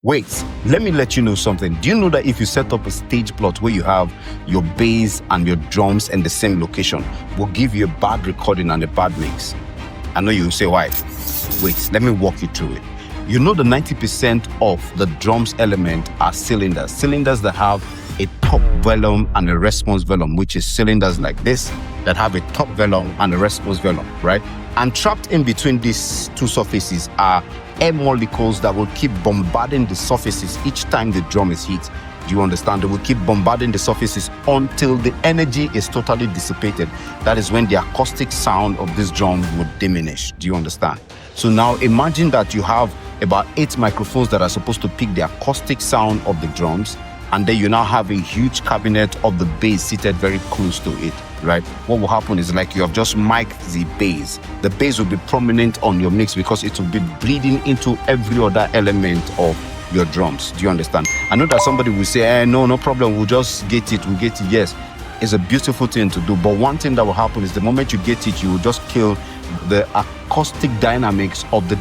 Wait, let me let you know something. Do you know that if you set up a stage plot where you have your bass and your drums in the same location, will give you a bad recording and a bad mix? I know you'll say why. Wait, let me walk you through it. You know the 90% of the drums element are cylinders. Cylinders that have a top velum and a response velum, which is cylinders like this that have a top velum and a response velum, right? And trapped in between these two surfaces are air molecules that will keep bombarding the surfaces each time the drum is hit. Do you understand? They will keep bombarding the surfaces until the energy is totally dissipated. That is when the acoustic sound of this drum would diminish. Do you understand? So now imagine that you have about 8 microphones that are supposed to pick the acoustic sound of the drums, and then you now have a huge cabinet of the bass seated very close to it, right? What will happen is like you have just mic'd the bass. The bass will be prominent on your mix because it will be bleeding into every other element of your drums. Do you understand? I know that somebody will say, no problem, we'll just get it, Yes, it's a beautiful thing to do, but one thing that will happen is the moment you get it, you will just kill the acoustic dynamics of the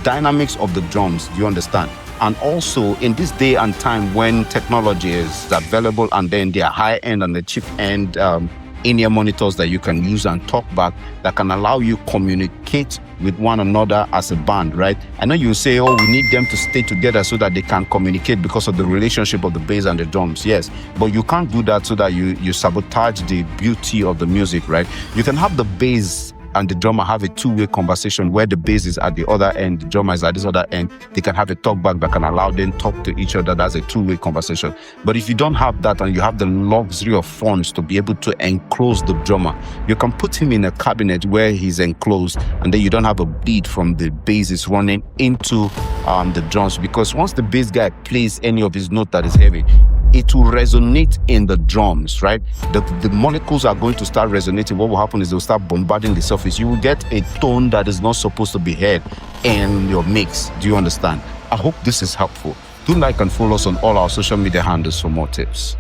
drums. Do you understand? And also in this day and time when technology is available and then there are high end and the cheap end in-ear monitors that you can use and talk back that can allow you communicate with one another as a band, right? I know you say, we need them to stay together so that they can communicate because of the relationship of the bass and the drums. Yes, but you can't do that so that you sabotage the beauty of the music, right? You can have the bass and the drummer have a two-way conversation where the bass is at the other end, the drummer is at this other end. They can have a talk back that can allow them talk to each other. That's a two-way conversation. But if you don't have that and you have the luxury of funds to be able to enclose the drummer, you can put him in a cabinet where he's enclosed, and then you don't have a bleed from the bass running into the drums, because once the bass guy plays any of his note that is heavy, it will resonate in the drums, right? The molecules are going to start resonating. What will happen is they'll start bombarding the surface. You will get a tone that is not supposed to be heard in your mix. Do you understand? I hope this is helpful. Do like and follow us on all our social media handles for more tips.